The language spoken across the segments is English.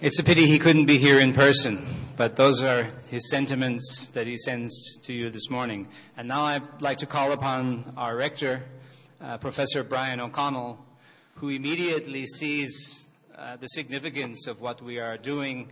It's a pity he couldn't be here in person, but those are his sentiments that he sends to you this morning. And now I'd like to call upon our rector, Professor Brian O'Connell, who immediately sees the significance of what we are doing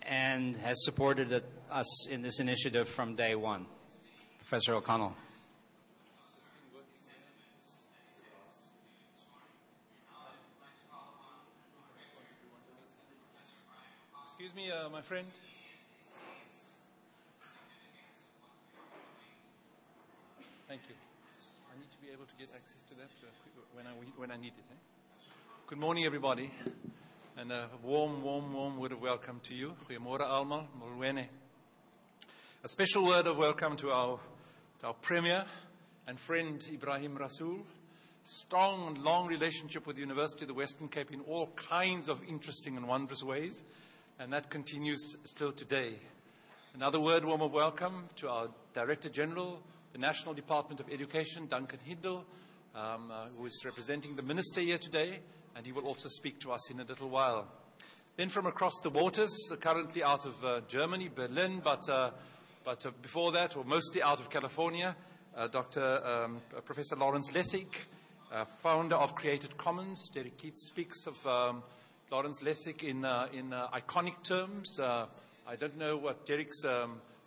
and has supported us in this initiative from day one. Professor O'Connell. Excuse me, my friend. Thank you. I need to be able to get access to that when I need it. Good morning, everybody, and a warm word of welcome to you. Goeiemôre almal, molweni. A special word of welcome to our Premier and friend Ibrahim Rasool. Strong and long relationship with the University of the Western Cape in all kinds of interesting and wondrous ways. And that continues still today. Another warm of welcome to our Director General, the National Department of Education, Duncan Hindle, who is representing the Minister here today, and he will also speak to us in a little while. Then from across the waters, currently out of Germany, Berlin, but before that, or mostly out of California, Professor Lawrence Lessig, founder of Creative Commons. Derek Keats speaks of Lawrence Lessig in iconic terms. I don't know what Derek's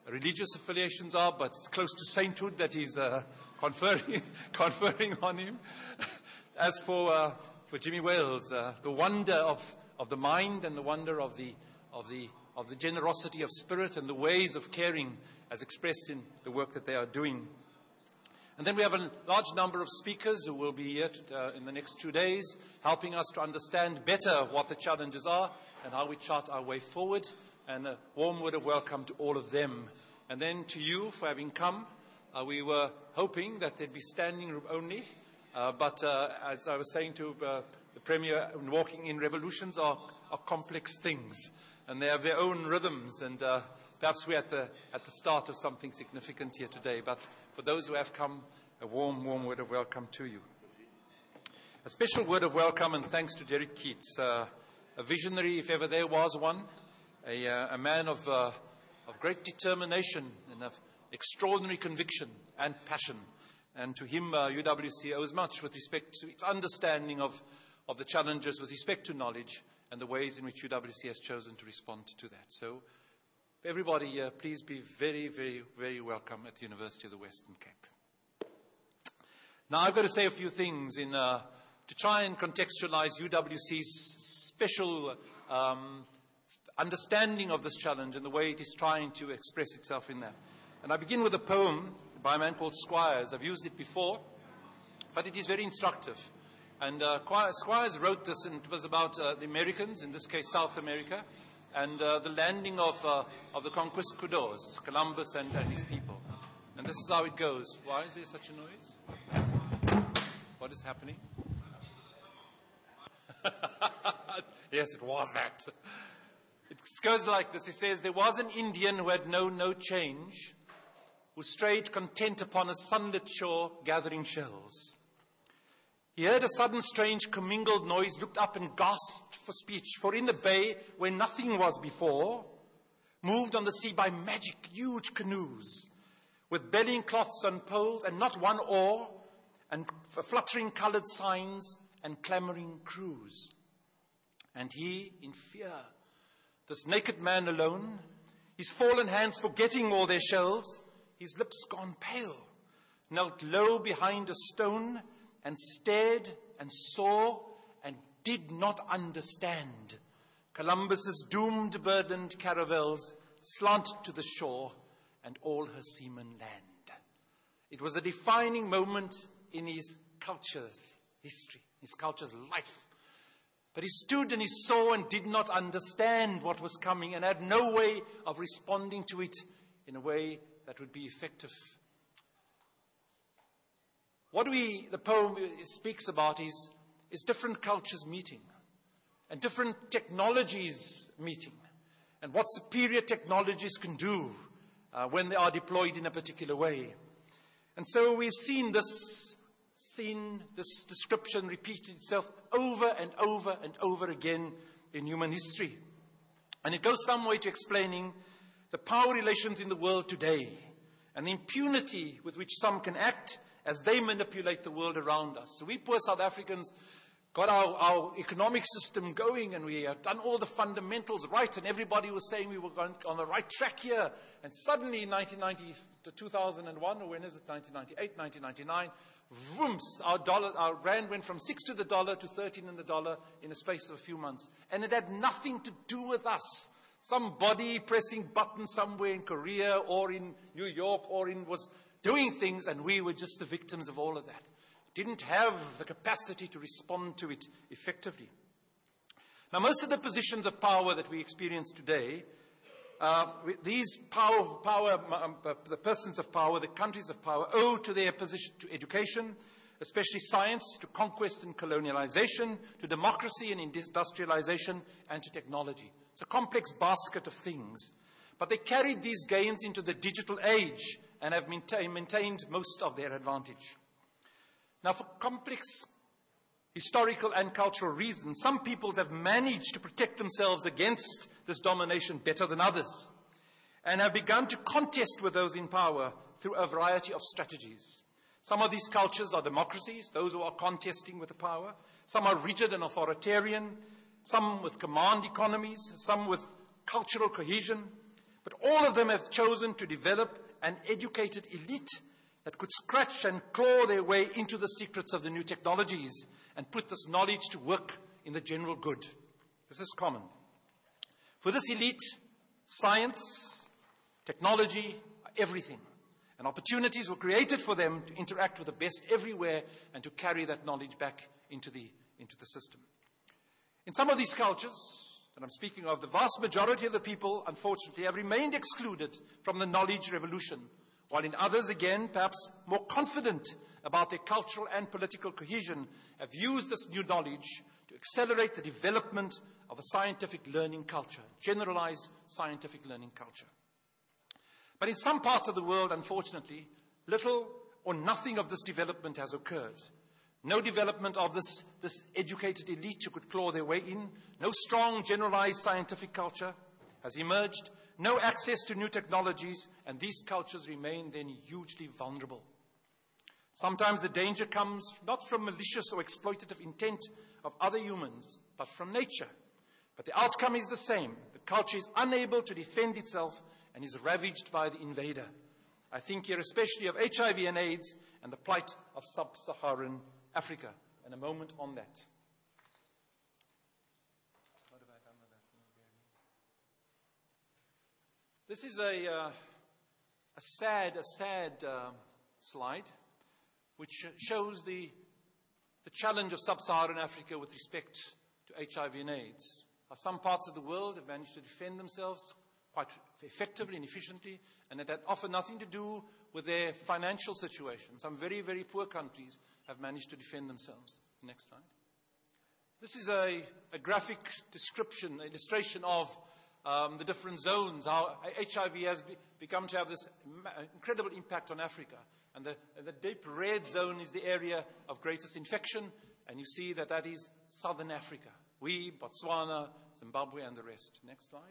religious affiliations are, but it's close to sainthood that he's conferring on him. As for Jimmy Wales, the wonder of the mind and the wonder of the generosity of spirit and the ways of caring as expressed in the work that they are doing. And then we have a large number of speakers who will be here in the next 2 days, helping us to understand better what the challenges are and how we chart our way forward. And a warm word of welcome to all of them. And then to you for having come. We were hoping that there'd be standing room only. But as I was saying to the Premier, walking in revolutions are complex things. And they have their own rhythms. And perhaps we're at the start of something significant here today. But for those who have come, a warm word of welcome to you. A special word of welcome and thanks to Derek Keats, a visionary, if ever there was one, a man of great determination and of extraordinary conviction and passion. And to him, UWC owes much with respect to its understanding of the challenges with respect to knowledge and the ways in which UWC has chosen to respond to that. So, everybody here, please be very, very, very welcome at the University of the Western Cape. Now, I've got to say a few things to try and contextualize UWC's special understanding of this challenge and the way it is trying to express itself in that. And I begin with a poem by a man called Squires. I've used it before, but it is very instructive. And Squires wrote this, and it was about the Americans, in this case South America, and the landing of the conquistadors, Columbus and his people. And this is how it goes. Why is there such a noise? What is happening? Yes, it was that. It goes like this. He says, there was an Indian who had known no change, who strayed content upon a sunlit shore gathering shells. He heard a sudden strange commingled noise, looked up and gasped for speech. For in the bay, where nothing was before, moved on the sea by magic huge canoes, with bellying cloths on poles and not one oar, and fluttering colored signs and clamoring crews. And he, in fear, this naked man alone, his fallen hands forgetting all their shells, his lips gone pale, knelt low behind a stone and stared and saw and did not understand Columbus's doomed burdened caravels slant to the shore and all her seamen land. It was a defining moment in his culture's history, his culture's life. But he stood and he saw and did not understand what was coming and had no way of responding to it in a way that would be effective. What the poem speaks about is different cultures meeting and different technologies meeting and what superior technologies can do when they are deployed in a particular way. And so we've seen this description repeat itself over and over and over again in human history. And it goes some way to explaining the power relations in the world today and the impunity with which some can act as they manipulate the world around us. So we poor South Africans got our economic system going, and we have done all the fundamentals right, and everybody was saying we were going on the right track here. And suddenly in 1990 to 2001, or when is it, 1998, 1999, whoops, our rand went from 6 to the dollar to 13 in the dollar in a space of a few months. And it had nothing to do with us. Somebody pressing buttons somewhere in Korea or in New York was doing things, and we were just the victims of all of that. Didn't have the capacity to respond to it effectively. Now, most of the positions of power that we experience today, these the persons of power, the countries of power, owe to their position to education, especially science, to conquest and colonialization, to democracy and industrialization, and to technology. It's a complex basket of things. But they carried these gains into the digital age and have maintained most of their advantage. Now, for complex historical and cultural reasons, some peoples have managed to protect themselves against this domination better than others, and have begun to contest with those in power through a variety of strategies. Some of these cultures are democracies, those who are contesting with the power. Some are rigid and authoritarian, some with command economies, some with cultural cohesion. But all of them have chosen to develop an educated elite that could scratch and claw their way into the secrets of the new technologies and put this knowledge to work in the general good. This is common. For this elite, science, technology are everything. And opportunities were created for them to interact with the best everywhere and to carry that knowledge back into the system. In some of these cultures that I'm speaking of, the vast majority of the people, unfortunately, have remained excluded from the knowledge revolution, while in others, again, perhaps more confident about their cultural and political cohesion, have used this new knowledge to accelerate the development of a scientific learning culture, generalized scientific learning culture. But in some parts of the world, unfortunately, little or nothing of this development has occurred. No development of this educated elite who could claw their way in. No strong, generalized scientific culture has emerged. No access to new technologies, and these cultures remain then hugely vulnerable. Sometimes the danger comes not from malicious or exploitative intent of other humans, but from nature. But the outcome is the same. The culture is unable to defend itself and is ravaged by the invader. I think here especially of HIV and AIDS and the plight of sub-Saharan Africa. And a moment on that. What have I done with that? This is a sad slide which shows the challenge of sub-Saharan Africa with respect to HIV and AIDS. Some parts of the world have managed to defend themselves quite effectively and efficiently, and it had often nothing to do with their financial situation. Some very, very poor countries have managed to defend themselves. Next slide. This is a graphic description, illustration of the different zones, how HIV has become to have this incredible impact on Africa. And the deep red zone is the area of greatest infection, and you see that is southern Africa. Botswana, Zimbabwe, and the rest. Next slide.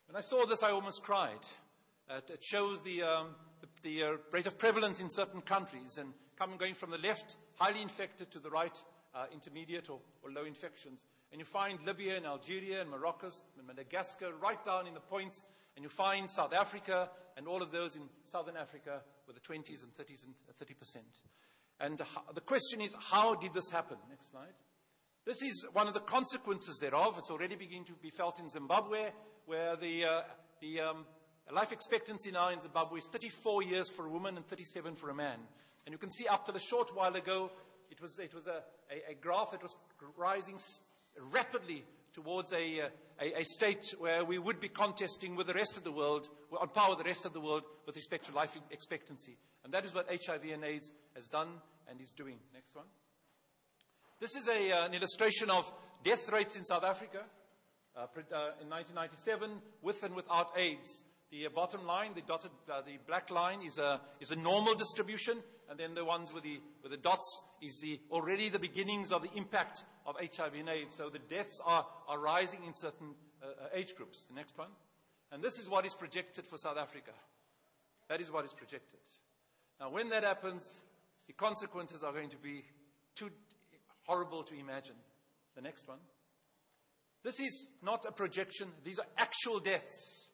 When I saw this, I almost cried. It shows the rate of prevalence in certain countries, and going from the left, highly infected, to the right, intermediate or low infections. And you find Libya and Algeria and Morocco and Madagascar right down in the points, and you find South Africa and all of those in southern Africa with the 20s and 30s and 30%. And the question is, how did this happen? Next slide. This is one of the consequences thereof. It's already beginning to be felt in Zimbabwe, where the life expectancy now in Zimbabwe is 34 years for a woman and 37 for a man. And you can see up till a short while ago, it was a graph that was rising rapidly towards a state where we would be contesting with the rest of the world, on par with the rest of the world with respect to life expectancy. And that is what HIV and AIDS has done and is doing. Next one. This is an illustration of death rates in South Africa in 1997, with and without AIDS. The bottom line, the black line is a normal distribution, and then the ones with the dots is already the beginnings of the impact of HIV and AIDS. So the deaths are rising in certain age groups. The next one. And this is what is projected for South Africa. That is what is projected. Now, when that happens, the consequences are going to be too horrible to imagine. The next one. This is not a projection. These are actual deaths.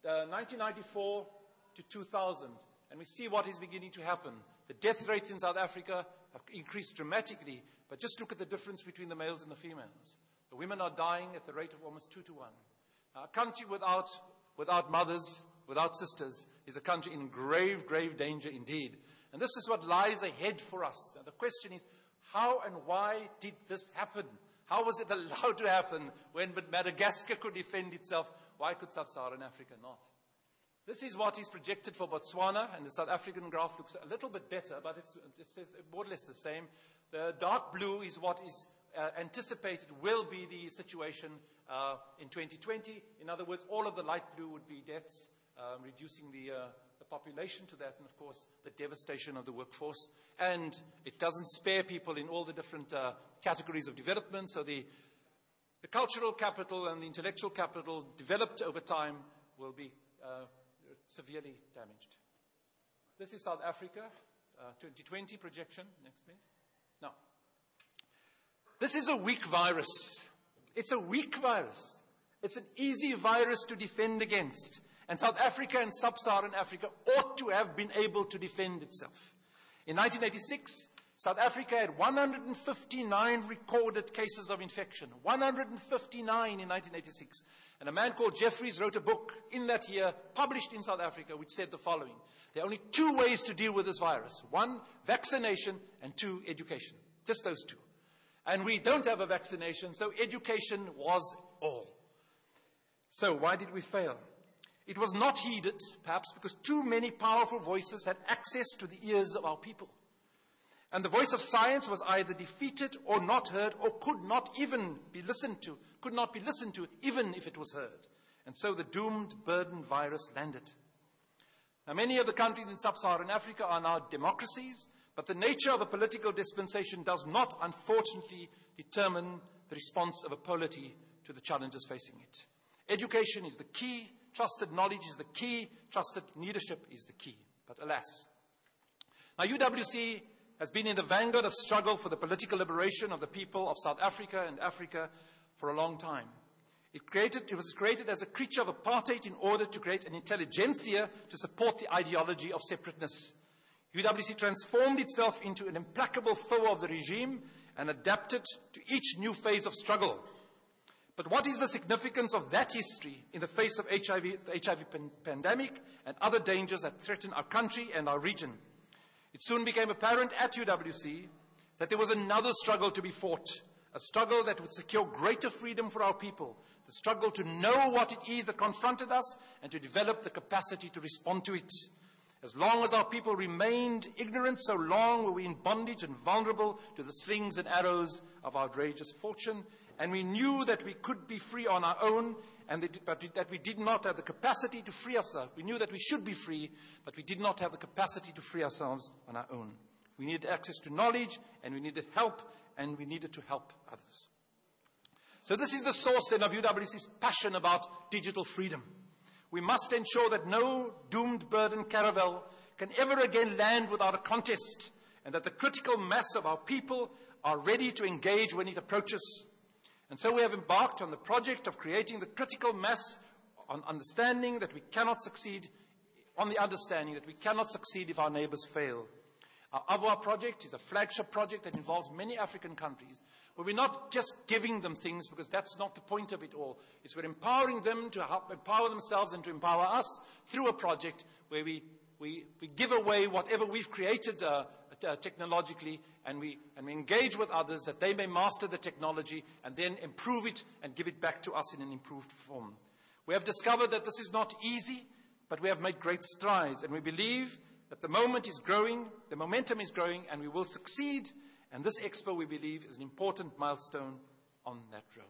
1994 to 2000. And we see what is beginning to happen. The death rates in South Africa have increased dramatically. But just look at the difference between the males and the females. The women are dying at the rate of almost 2 to 1. Now, a country without mothers, without sisters, is a country in grave, grave danger indeed. And this is what lies ahead for us. Now, the question is, how and why did this happen? How was it allowed to happen when Madagascar could defend itself? Why could Sub-Saharan Africa not? This is what is projected for Botswana, and the South African graph looks a little bit better, but it says more or less the same. The dark blue is what is anticipated will be the situation in 2020. In other words, all of the light blue would be deaths, reducing the population to that, and of course the devastation of the workforce. And it doesn't spare people in all the different categories of development. So the cultural capital and the intellectual capital developed over time will be severely damaged. This is South Africa, 2020 projection. Next, please. Now, this is a weak virus. It's a weak virus. It's an easy virus to defend against. And South Africa and Sub-Saharan Africa ought to have been able to defend itself. In 1986, South Africa had 159 recorded cases of infection. 159 in 1986. And a man called Jeffries wrote a book in that year, published in South Africa, which said the following. There are only 2 ways to deal with this virus. 1, vaccination, and 2, education. Just those 2. And we don't have a vaccination, so education was all. So why did we fail? It was not heeded, perhaps because too many powerful voices had access to the ears of our people. And the voice of science was either defeated or not heard, or could not be listened to, even if it was heard. And so the doomed, burdened virus landed. Now, many of the countries in Sub-Saharan Africa are now democracies, but the nature of a political dispensation does not, unfortunately, determine the response of a polity to the challenges facing it. Education is the key. Trusted knowledge is the key. Trusted leadership is the key. But alas. Now, UWC has been in the vanguard of struggle for the political liberation of the people of South Africa and Africa for a long time. It was created as a creature of apartheid in order to create an intelligentsia to support the ideology of separateness. UWC transformed itself into an implacable foe of the regime and adapted to each new phase of struggle. But what is the significance of that history in the face of the HIV pandemic and other dangers that threaten our country and our region? It soon became apparent at UWC that there was another struggle to be fought, a struggle that would secure greater freedom for our people, the struggle to know what it is that confronted us and to develop the capacity to respond to it. As long as our people remained ignorant, so long were we in bondage and vulnerable to the slings and arrows of outrageous fortune. And we knew that we could be free on our own, but that we did not have the capacity to free ourselves. We knew that we should be free, but we did not have the capacity to free ourselves on our own. We needed access to knowledge, and we needed help, and we needed to help others. So this is the source then of UWC's passion about digital freedom. We must ensure that no doomed burden caravel can ever again land without a contest, and that the critical mass of our people are ready to engage when it approaches. And so we have embarked on the project of creating the critical mass on understanding that we cannot succeed if our neighbors fail. Our Avoir project is a flagship project that involves many African countries, where we're not just giving them things, because that's not the point of it all. It's we're empowering them to help empower themselves and to empower us through a project where we give away whatever we've created technologically, and we engage with others that they may master the technology and then improve it and give it back to us in an improved form. We have discovered that this is not easy, but we have made great strides, and we believe that the momentum is growing, and we will succeed. And this Expo, we believe, is an important milestone on that road.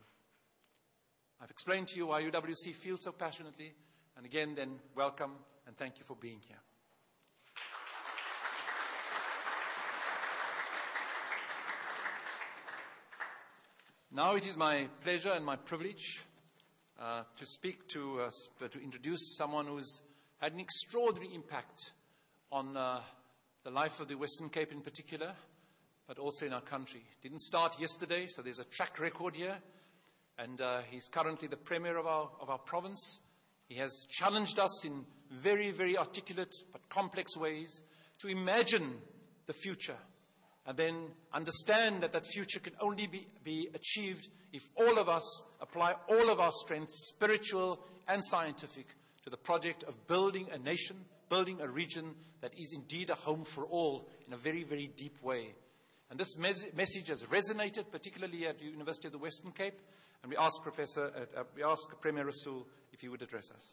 I've explained to you why UWC feels so passionately And again, then, welcome and thank you for being here. Now it is my pleasure and my privilege to speak to introduce someone who's had an extraordinary impact on the life of the Western Cape in particular, but also in our country. Didn't start yesterday, so there's a track record here. And he's currently the Premier of our province. He has challenged us in very, very articulate but complex ways to imagine the future and then understand that that future can only be achieved if all of us apply all of our strengths, spiritual and scientific, to the project of building a nation, building a region that is indeed a home for all in a very, very deep way. And this message has resonated, particularly at the University of the Western Cape, and we ask Premier Rasool if he would address us.